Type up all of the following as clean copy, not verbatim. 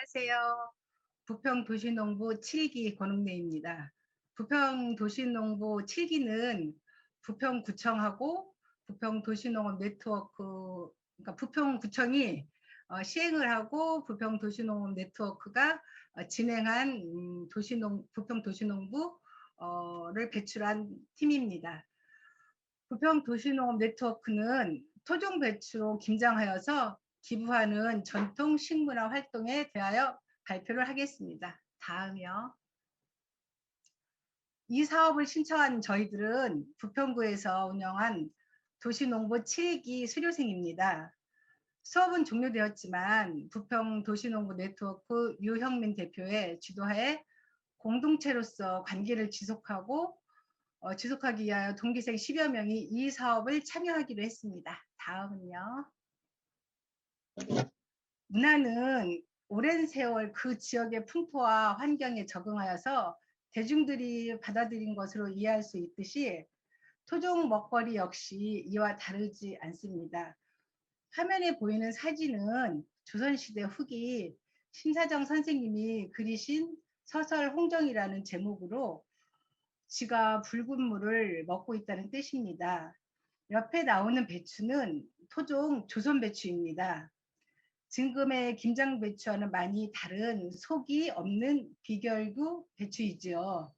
안녕하세요. 부평도시농부 7기 권은래입니다. 부평도시농부 7기는 부평구청하고 부평도시농업 네트워크, 그러니까 부평구청이 시행을 하고 부평도시농업 네트워크가 진행한 부평도시농부를 배출한 팀입니다. 부평도시농업 네트워크는 토종 배추로 김장하여서 기부하는 전통 식문화 활동에 대하여 발표를 하겠습니다. 다음이요. 이 사업을 신청한 저희들은 부평구에서 운영한 도시농부 7기 수료생입니다. 수업은 종료되었지만 부평 도시농부 네트워크 유형민 대표의 주도하에 공동체로서 관계를 지속하기 위하여 동기생 10여 명이 이 사업을 참여하기로 했습니다. 다음은요. 문화는 오랜 세월 그 지역의 풍토와 환경에 적응하여서 대중들이 받아들인 것으로 이해할 수 있듯이 토종 먹거리 역시 이와 다르지 않습니다. 화면에 보이는 사진은 조선시대 후기 신사정 선생님이 그리신 서설 홍정이라는 제목으로 쥐가 붉은 물을 먹고 있다는 뜻입니다. 옆에 나오는 배추는 토종 조선 배추입니다. 지금의 김장 배추와는 많이 다른 속이 없는 비결구 배추이지요.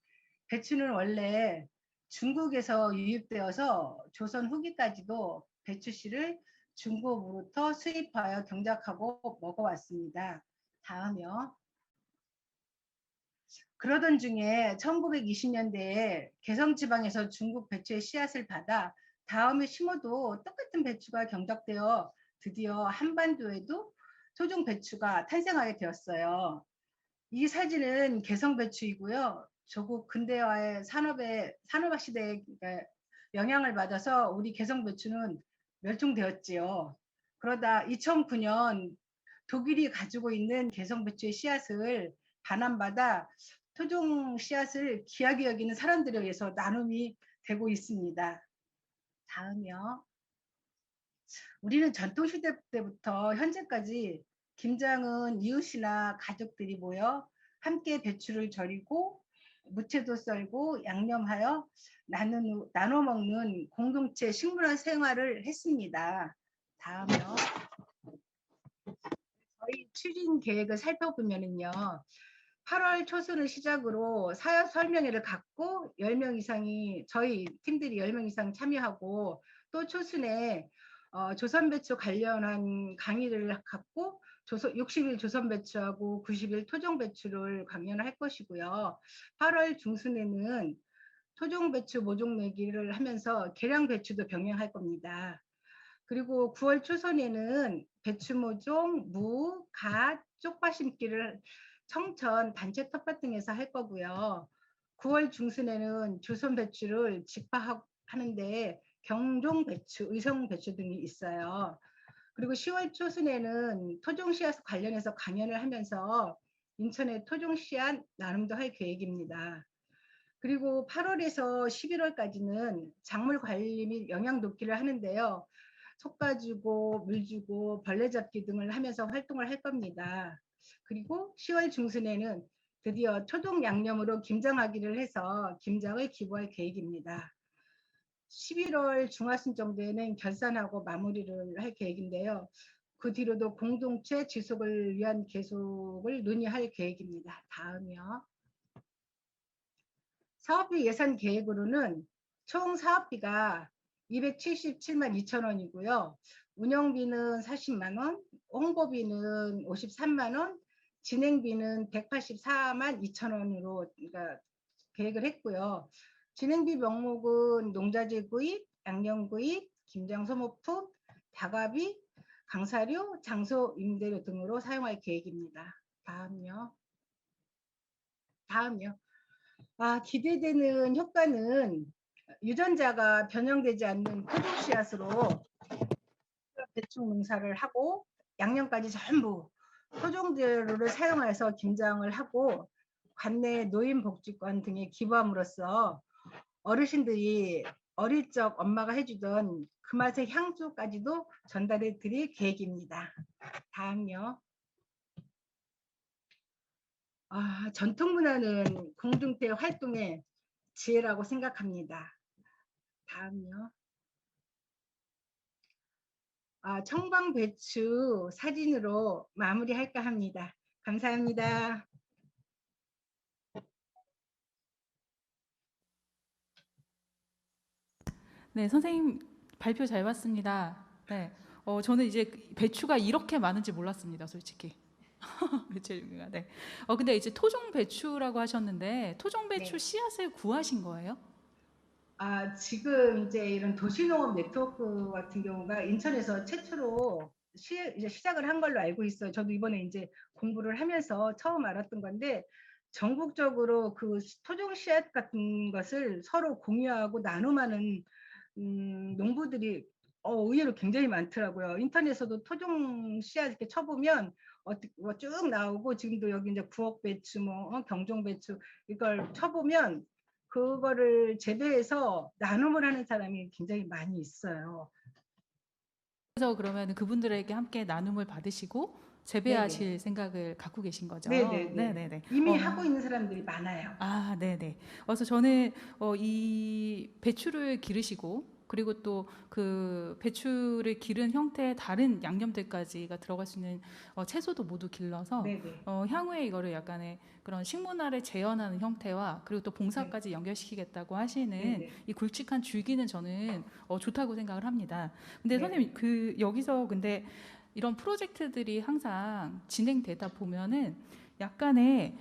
배추는 원래 중국에서 유입되어서 조선 후기까지도 배추씨를 중국으로부터 수입하여 경작하고 먹어왔습니다. 다음이요. 그러던 중에 1920년대에 개성지방에서 중국 배추의 씨앗을 받아 다음에 심어도 똑같은 배추가 경작되어 드디어 한반도에도 토종 배추가 탄생하게 되었어요. 이 사진은 개성 배추이고요. 조국 근대화의 산업화 시대에 영향을 받아서 우리 개성 배추는 멸종되었지요. 그러다 2009년 독일이 가지고 있는 개성 배추의 씨앗을 반환받아 토종 씨앗을 귀하게 여기는 사람들에 의해서 나눔이 되고 있습니다. 다음이요. 우리는 전통시대 때부터 현재까지 김장은 이웃이나 가족들이 모여 함께 배추를 절이고 무채도 썰고 양념하여 나눠 먹는 공동체 식문화 생활을 했습니다. 다음이요. 저희 추진 계획을 살펴보면요. 8월 초순을 시작으로 사업 설명회를 갖고 10명 이상이 저희 팀들이 10명 이상 참여하고 또 초순에 조선배추 관련한 강의를 갖고 60일 조선배추하고 90일 토종배추를 강연을 할 것이고요. 8월 중순에는 토종배추 모종 내기를 하면서 계량배추도 병행할 겁니다. 그리고 9월 초선에는 배추모종, 무, 갓, 쪽파 심기를 청천, 단체 텃밭 등에서 할 거고요. 9월 중순에는 조선 배추를 직파하는데 경종 배추, 의성 배추 등이 있어요. 그리고 10월 초순에는 토종 씨앗 관련해서 강연을 하면서 인천의 토종 씨앗 나눔도 할 계획입니다. 그리고 8월에서 11월까지는 작물 관리 및 영양 돕기를 하는데요. 솎아주고 물 주고 벌레 잡기 등을 하면서 활동을 할 겁니다. 그리고 10월 중순에는 드디어 초동 양념으로 김장하기를 해서 김장을 기부할 계획입니다. 11월 중하순 정도에는 결산하고 마무리를 할 계획인데요. 그 뒤로도 공동체 지속을 위한 계속을 논의할 계획입니다. 다음이요. 사업비 예산 계획으로는 총 사업비가 277만 2천 원이고요. 운영비는 40만 원, 홍보비는 53만 원, 진행비는 184만 2천 원으로 그러니까 계획을 했고요. 진행비 명목은 농자재 구입, 양념 구입, 김장 소모품, 다과비, 강사료, 장소 임대료 등으로 사용할 계획입니다. 다음요. 기대되는 효과는 유전자가 변형되지 않는 토종 씨앗으로 대충 농사를 하고 양념까지 전부 토종 재료를 사용해서 김장을 하고 관내 노인복지관 등에 기부함으로써 어르신들이 어릴 적 엄마가 해주던 그 맛의 향수까지도 전달해 드릴 계획입니다. 다음요. 전통 문화는 공동체 활동의 지혜라고 생각합니다. 다음요. 청방배추 사진으로 마무리할까 합니다. 감사합니다. 네, 선생님 발표 잘 봤습니다. 네, 저는 이제 배추가 이렇게 많은지 몰랐습니다, 솔직히. 배추 종류가. 네. 근데 이제 토종 배추라고 하셨는데 토종 배추 네. 씨앗을 구하신 거예요? 지금 이제 이런 도시농업 네트워크 같은 경우가 인천에서 최초로 이제 시작을 한 걸로 알고 있어요. 저도 이번에 이제 공부를 하면서 처음 알았던 건데, 전국적으로 그 토종 씨앗 같은 것을 서로 공유하고 나눔하는 농부들이 의외로 굉장히 많더라고요. 인터넷에서도 토종 씨앗 이렇게 쳐보면 쭉 나오고, 지금도 여기 이제 구억 배추, 경종 배추 이걸 쳐보면 그거를 재배해서 나눔을 하는 사람이 굉장히 많이 있어요. 그래서 그러면 그분들에게 함께 나눔을 받으시고 재배하실 네네. 생각을 갖고 계신 거죠? 네네네. 네네네. 이미 하고 있는 사람들이 많아요. 네네. 그래서 저는 이 배추를 기르시고 그리고 또 그 배추를 기른 형태의 다른 양념들까지가 들어갈 수 있는 채소도 모두 길러서 네네. 향후에 이거를 약간의 그런 식문화를 재현하는 형태와 그리고 또 봉사까지 연결시키겠다고 하시는 네네. 이 굵직한 줄기는 저는 좋다고 생각을 합니다. 근데 네네. 선생님 여기서 근데 이런 프로젝트들이 항상 진행되다 보면은 약간의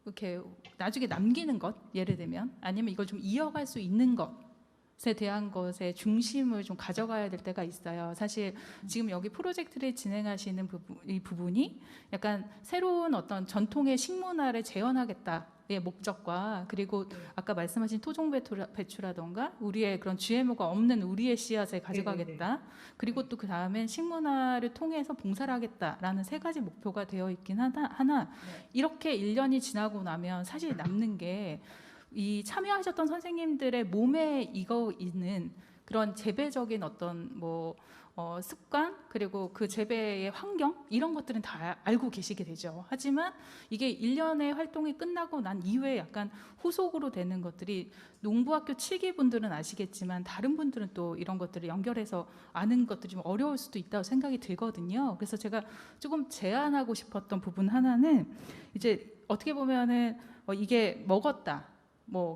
이렇게 나중에 남기는 것, 예를 들면 아니면 이걸 좀 이어갈 수 있는 것에 대한 것에 중심을 좀 가져가야 될 때가 있어요. 사실 지금 여기 프로젝트를 진행하시는 이 부분이 약간 새로운 어떤 전통의 식문화를 재현하겠다의 목적과 그리고 아까 말씀하신 토종 배추라던가 우리의 그런 GMO가 없는 우리의 씨앗을 가져가겠다. 그리고 또 그 다음엔 식문화를 통해서 봉사를 하겠다라는 세 가지 목표가 되어 있긴 하나 이렇게 1년이 지나고 나면 사실 남는 게 이 참여하셨던 선생님들의 몸에 익어 있는 그런 재배적인 어떤 습관 그리고 그 재배의 환경 이런 것들은 다 알고 계시게 되죠. 하지만 이게 1년의 활동이 끝나고 난 이후에 약간 후속으로 되는 것들이 농부학교 7기 분들은 아시겠지만 다른 분들은 또 이런 것들을 연결해서 아는 것들이 좀 어려울 수도 있다고 생각이 들거든요. 그래서 제가 조금 제안하고 싶었던 부분 하나는 이제 어떻게 보면은 이게 먹었다,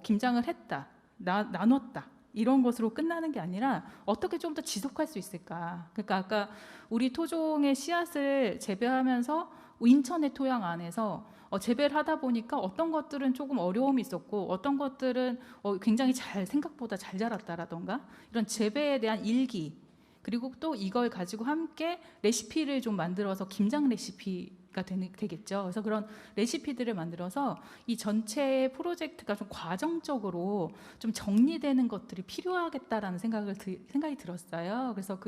김장을 했다, 나눴다 이런 것으로 끝나는 게 아니라 어떻게 좀 더 지속할 수 있을까? 그러니까 아까 우리 토종의 씨앗을 재배하면서 인천의 토양 안에서 재배를 하다 보니까 어떤 것들은 조금 어려움이 있었고 어떤 것들은 굉장히 생각보다 잘 자랐다라던가 이런 재배에 대한 일기 그리고 또 이걸 가지고 함께 레시피를 좀 만들어서 김장 레시피가 되겠죠. 그래서 그런 레시피들을 만들어서 이 전체 프로젝트가 좀 과정적으로 좀 정리되는 것들이 필요하겠다라는 생각이 들었어요. 그래서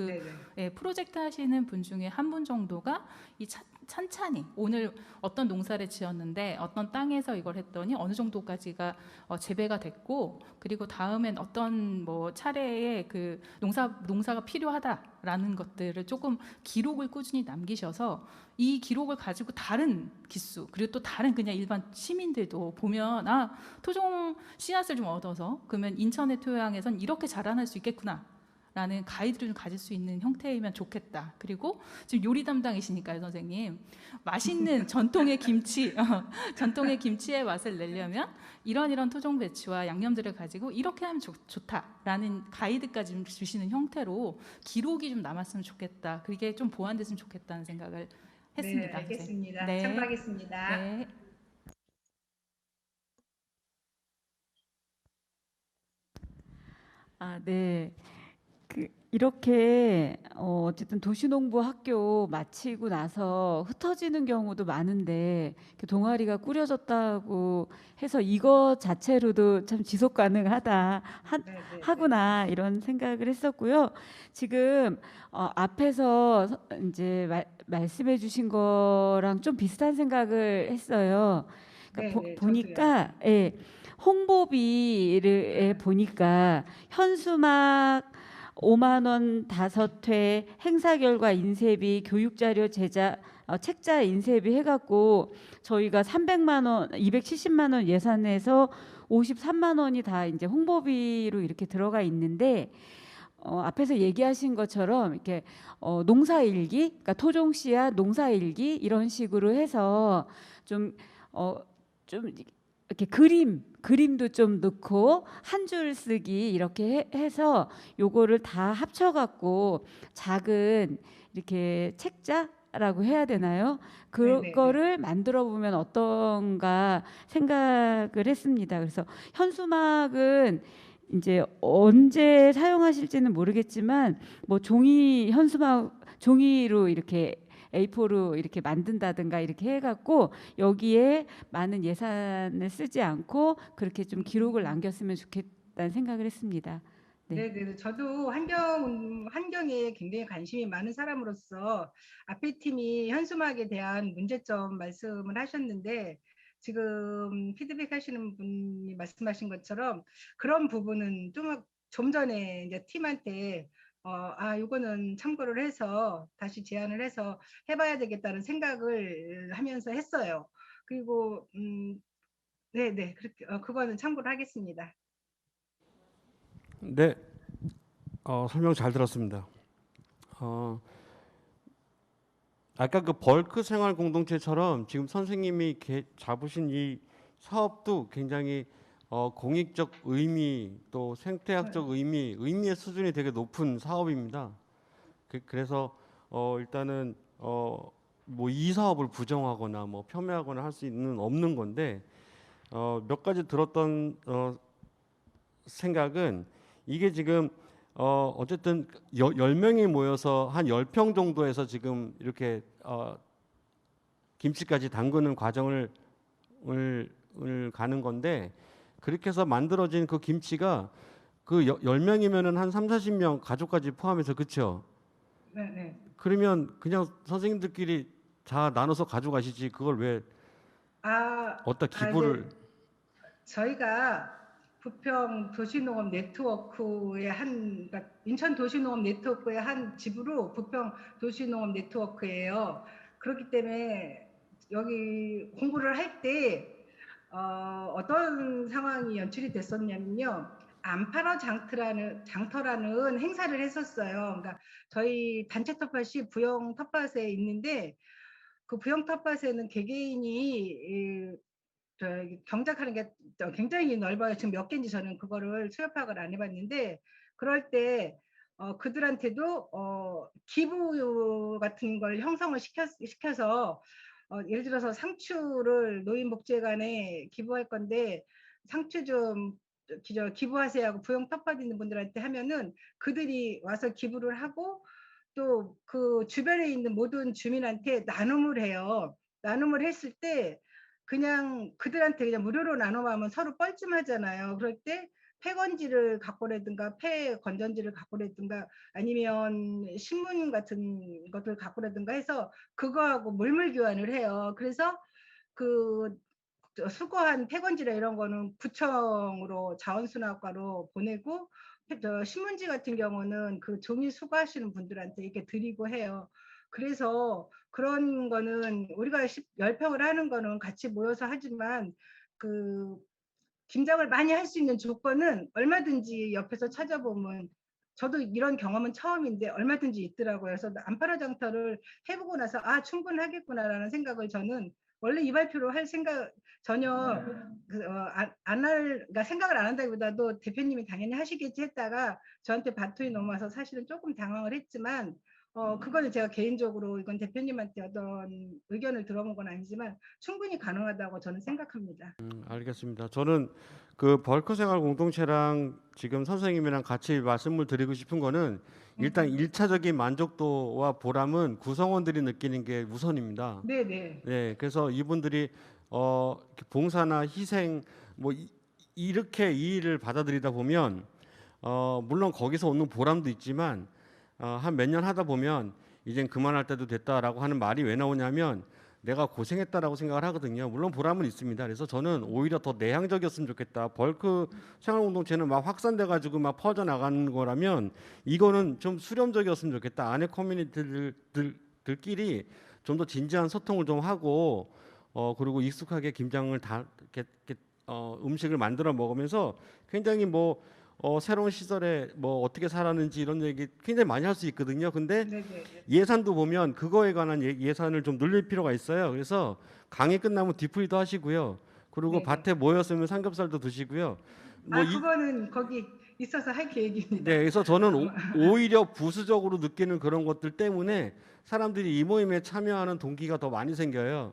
프로젝트 하시는 분 중에 한 분 정도가 이 찬찬히 오늘 어떤 농사를 지었는데 어떤 땅에서 이걸 했더니 어느 정도까지가 재배가 됐고 그리고 다음엔 어떤 차례에 그 농사가 필요하다라는 것들을 조금 기록을 꾸준히 남기셔서 이 기록을 가지고 다른 기수 그리고 또 다른 그냥 일반 시민들도 보면 토종 씨앗을 좀 얻어서 그러면 인천의 토양에선 이렇게 자라날 수 있겠구나 라는 가이드를 좀 가질 수 있는 형태이면 좋겠다. 그리고 지금 요리 담당이시니까요, 선생님. 맛있는 전통의 전통의 김치의 맛을 내려면 이런 토종 배추와 양념들을 가지고 이렇게 하면 좋다라는 가이드까지 좀 주시는 형태로 기록이 좀 남았으면 좋겠다. 그게 좀 보완됐으면 좋겠다는 생각을 했습니다. 네, 알겠습니다. 네. 참고하겠습니다. 네. 네. 이렇게 어쨌든 도시농부 학교 마치고 나서 흩어지는 경우도 많은데 동아리가 꾸려졌다고 해서 이거 자체로도 참 지속 가능하다 하구나 이런 생각을 했었고요. 지금 앞에서 이제 말씀해 주신 거랑 좀 비슷한 생각을 했어요. 그러니까 보니까 홍보비를 보니까 현수막 5만 원 5회, 행사 결과 인쇄비, 교육 자료 제작, 책자 인쇄비 해갖고 저희가 300만 원, 270만 원 예산에서 53만 원이 다 이제 홍보비로 이렇게 들어가 있는데, 앞에서 얘기하신 것처럼 이렇게 농사일기, 그러니까 토종씨앗 농사일기 이런 식으로 해서 좀 이렇게 그림도 좀 넣고 한 줄 쓰기 이렇게 해서 요거를 다 합쳐갖고 작은 이렇게 책자라고 해야 되나요? 네네네. 그거를 만들어 보면 어떤가 생각을 했습니다. 그래서 현수막은 이제 언제 사용하실지는 모르겠지만 뭐 종이 현수막 종이로 이렇게 A4로 이렇게 만든다든가 이렇게 해갖고 여기에 많은 예산을 쓰지 않고 그렇게 좀 기록을 남겼으면 좋겠다는 생각을 했습니다. 네. 네네. 저도 환경에 굉장히 관심이 많은 사람으로서 앞에 팀이 현수막에 대한 문제점 말씀을 하셨는데, 지금 피드백 하시는 분이 말씀하신 것처럼 그런 부분은 좀 전에 이제 팀한테 이거는 참고를 해서 다시 제안을 해서 해봐야 되겠다는 생각을 하면서 했어요. 그리고 네네. 그렇게 그거는 참고를 하겠습니다. 네, 설명 잘 들었습니다. 아까 그 벌크 생활 공동체처럼 지금 선생님이 잡으신 이 사업도 굉장히 공익적 의미 또 생태학적 의미의 수준이 되게 높은 사업입니다. 그래서 일단은 뭐 이 사업을 부정하거나 뭐 폄훼하거나 할 수 있는 없는 건데, 몇 가지 들었던 생각은 이게 지금 어쨌든 10명이 모여서 한 10평 정도에서 지금 이렇게 김치까지 담그는 과정을 가는 건데, 그렇게 해서 만들어진 그 김치가 그 10명이면은 한 3, 40명 가족까지 포함해서, 그렇죠? 네네. 그러면 그냥 선생님들끼리 다 나눠서 가져가시지 그걸 왜 어디다 기부를 네. 저희가 부평 도시농업 네트워크의 그러니까 인천 도시농업 네트워크의 한 지부로 부평 도시농업 네트워크예요. 그렇기 때문에 여기 공부를 할 때 어떤 상황이 연출이 됐었냐면요. 안팔아 장터라는 행사를 했었어요. 그러니까 저희 단체 텃밭이 부영 텃밭에 있는데, 그 부영 텃밭에는 개개인이 경작하는 게 굉장히 넓어요. 지금 몇 개인지 저는 그거를 수요 파악을 안 해봤는데, 그럴 때 그들한테도 기부 같은 걸 형성을 시켜서 예를 들어서 상추를 노인복지회관에 기부할 건데 상추 좀 기부하세요 하고 부영 텃밭 있는 분들한테 하면은 그들이 와서 기부를 하고 또 그 주변에 있는 모든 주민한테 나눔을 해요. 나눔을 했을 때 그냥 그들한테 그냥 무료로 나눠가면 서로 뻘쭘하잖아요. 그럴 때 폐건지를 갖고라든가 폐건전지를 갖고라든가 아니면 신문 같은 것들 갖고라든가 해서 그거하고 물물 교환을 해요. 그래서 그 수거한 폐건지나 이런 거는 구청으로 자원순환과로 보내고, 신문지 같은 경우는 그 종이 수거하시는 분들한테 이렇게 드리고 해요. 그래서 그런 거는 우리가 10평을 하는 거는 같이 모여서 하지만 그 김장을 많이 할 수 있는 조건은 얼마든지 옆에서 찾아보면, 저도 이런 경험은 처음인데 얼마든지 있더라고요. 그래서 안파라 장터를 해보고 나서 충분하겠구나라는 생각을, 저는 원래 이 발표로 할 생각 전혀 그러니까 생각을 안 한다기보다도 대표님이 당연히 하시겠지 했다가 저한테 바톤이 넘어와서 사실은 조금 당황을 했지만, 그거는 제가 개인적으로 이건 대표님한테 어떤 의견을 들어본 건 아니지만 충분히 가능하다고 저는 생각합니다. 알겠습니다. 저는 그 벌크 생활 공동체랑 지금 선생님이랑 같이 말씀을 드리고 싶은 거는, 일단 1차적인 만족도와 보람은 구성원들이 느끼는 게 우선입니다. 네네. 네, 그래서 이분들이 봉사나 희생 뭐 이렇게 이 일을 받아들이다 보면 물론 거기서 오는 보람도 있지만 한 몇 년 하다 보면 이젠 그만할 때도 됐다라고 하는 말이 왜 나오냐면, 내가 고생했다라고 생각을 하거든요. 물론 보람은 있습니다. 그래서 저는 오히려 더 내향적이었으면 좋겠다. 벌크 생활 공동체는 막 확산돼 가지고 막 퍼져 나가는 거라면 이거는 좀 수렴적이었으면 좋겠다. 안에 커뮤니티들끼리 좀 더 진지한 소통을 좀 하고 그리고 익숙하게 김장을 다 음식을 만들어 먹으면서 굉장히 새로운 시설에 어떻게 살았는지 이런 얘기 굉장히 많이 할 수 있거든요. 근데 네네. 예산도 보면 그거에 관한 예산을 좀 늘릴 필요가 있어요. 그래서 강의 끝나면 뒤풀이도 하시고요. 그리고 네네. 밭에 모였으면 삼겹살도 드시고요. 그거는 거기 있어서 할 계획입니다. 네, 그래서 저는 오히려 부수적으로 느끼는 그런 것들 때문에 사람들이 이 모임에 참여하는 동기가 더 많이 생겨요.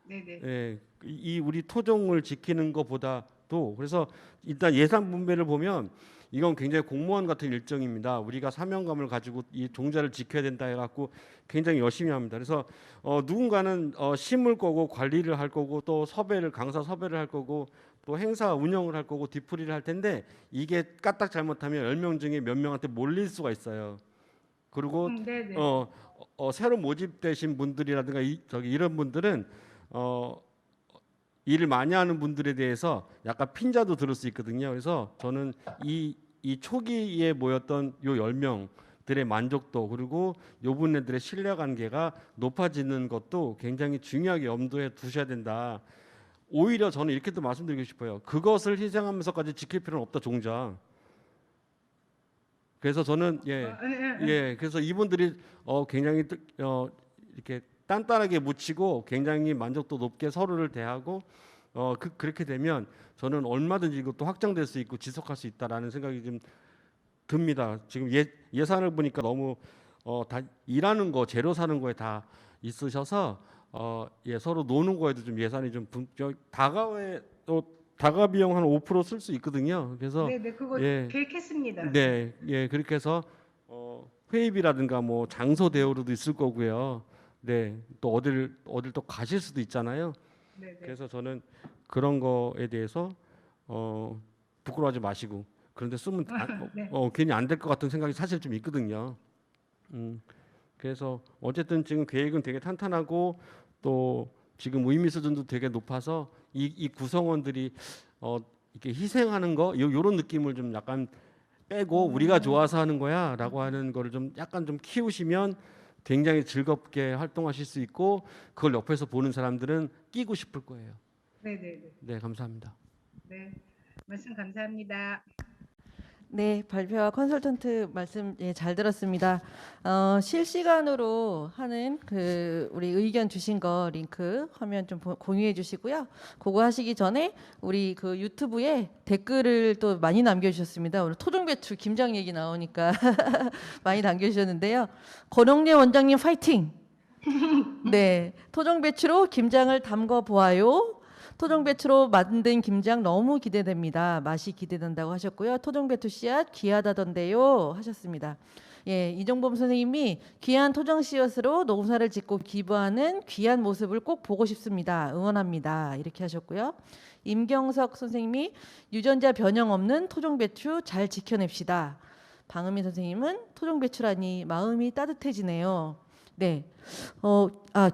네네. 예, 이 우리 토종을 지키는 것보다도 그래서 일단 예산 분배를 보면 이건 굉장히 공무원 같은 일정입니다. 우리가 사명감을 가지고 이 종자를 지켜야 된다 해갖고 굉장히 열심히 합니다. 그래서 누군가는 심을 거고 관리를 할 거고 또 강사 섭외를 할 거고 또 행사 운영을 할 거고 뒤풀이를 할 텐데 이게 까딱 잘못하면 10명 중에 몇 명한테 몰릴 수가 있어요. 그리고 네네. 새로 모집되신 분들이라든가 이런 분들은 일을 많이 하는 분들에 대해서 약간 핀자도 들을 수 있거든요. 그래서 저는 이 초기에 모였던 요 10명들의 만족도 그리고 요 분들의 신뢰관계가 높아지는 것도 굉장히 중요하게 염두에 두셔야 된다. 오히려 저는 이렇게도 말씀드리고 싶어요. 그것을 희생하면서까지 지킬 필요는 없다, 종자. 그래서 저는 그래서 이분들이 굉장히 이렇게 단단하게 묻히고 굉장히 만족도 높게 서로를 대하고 그렇게 되면 저는 얼마든지 이것도 확장될 수 있고 지속할 수 있다라는 생각이 좀 듭니다. 지금 예산을 보니까 너무 다 일하는 거 재료 사는 거에 다 있으셔서 서로 노는 거에도 좀 예산이 좀 다가 비용 한 5% 쓸 수 있거든요. 그래서 네네. 그거 예. 계획했습니다. 네, 그렇게 해서 회의비라든가 장소 대여료도 있을 거고요. 네, 또 어딜 또 가실 수도 있잖아요. 네네. 그래서 저는 그런 거에 대해서 부끄러워하지 마시고 그런데 쓰면 네. 괜히 안 될 것 같은 생각이 사실 좀 있거든요. 그래서 어쨌든 지금 계획은 되게 탄탄하고 또 지금 의미 수준도 되게 높아서 이 구성원들이 이렇게 희생하는 거 요런 느낌을 좀 약간 빼고 우리가 좋아서 하는 거야라고 하는 거를 좀 약간 좀 키우시면 굉장히 즐겁게 활동하실 수 있고 그걸 옆에서 보는 사람들은 끼고 싶을 거예요. 네네네. 네, 감사합니다. 네. 말씀 감사합니다. 네, 발표와 컨설턴트 말씀 잘 들었습니다. 실시간으로 하는 우리 의견 주신 거 링크 화면 좀 공유해 주시고요. 그거 하시기 전에 우리 유튜브에 댓글을 또 많이 남겨주셨습니다. 오늘 토종배추 김장 얘기 나오니까 많이 남겨주셨는데요. 권영래 원장님 파이팅! 네, 토종배추로 김장을 담궈 보아요. 토종배추로 만든 김장 너무 기대됩니다. 맛이 기대된다고 하셨고요. 토종배추 씨앗 귀하다던데요 하셨습니다. 예, 이종범 선생님이 귀한 토종 씨앗으로 농사를 짓고 기부하는 귀한 모습을 꼭 보고 싶습니다. 응원합니다. 이렇게 하셨고요. 임경석 선생님이 유전자 변형 없는 토종배추 잘 지켜냅시다. 방은미 선생님은 토종배추라니 마음이 따뜻해지네요. 네.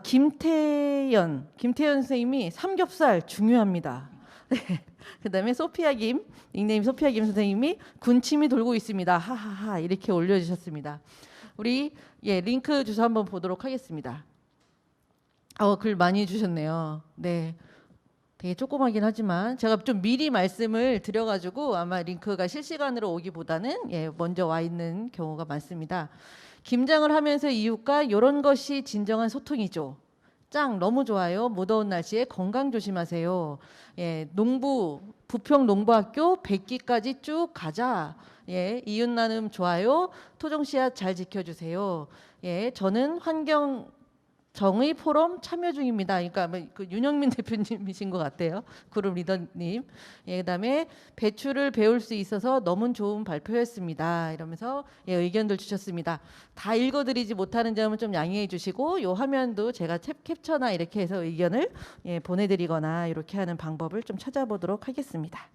김태연 선생님이 삼겹살 중요합니다. 네. 그다음에 소피아 김 닉네임 소피아 김 선생님이 군침이 돌고 있습니다. 하하하 이렇게 올려주셨습니다. 우리 링크 주소 한번 보도록 하겠습니다. 글 많이 주셨네요. 네. 되게 조그마긴 하지만 제가 좀 미리 말씀을 드려가지고 아마 링크가 실시간으로 오기보다는 먼저 와 있는 경우가 많습니다. 김장을 하면서 이웃과 이런 것이 진정한 소통이죠. 짱 너무 좋아요. 무더운 날씨에 건강 조심하세요. 부평 농부학교 100기까지 쭉 가자. 이웃 나눔 좋아요. 토종 씨앗 잘 지켜주세요. 저는 정의 포럼 참여 중입니다. 그러니까 윤영민 대표님이신 것 같아요. 그룹 리더님. 그다음에 배추를 배울 수 있어서 너무 좋은 발표였습니다. 이러면서 의견들 주셨습니다. 다 읽어드리지 못하는 점은 좀 양해해 주시고 요 화면도 제가 캡처나 이렇게 해서 의견을 보내드리거나 이렇게 하는 방법을 좀 찾아보도록 하겠습니다.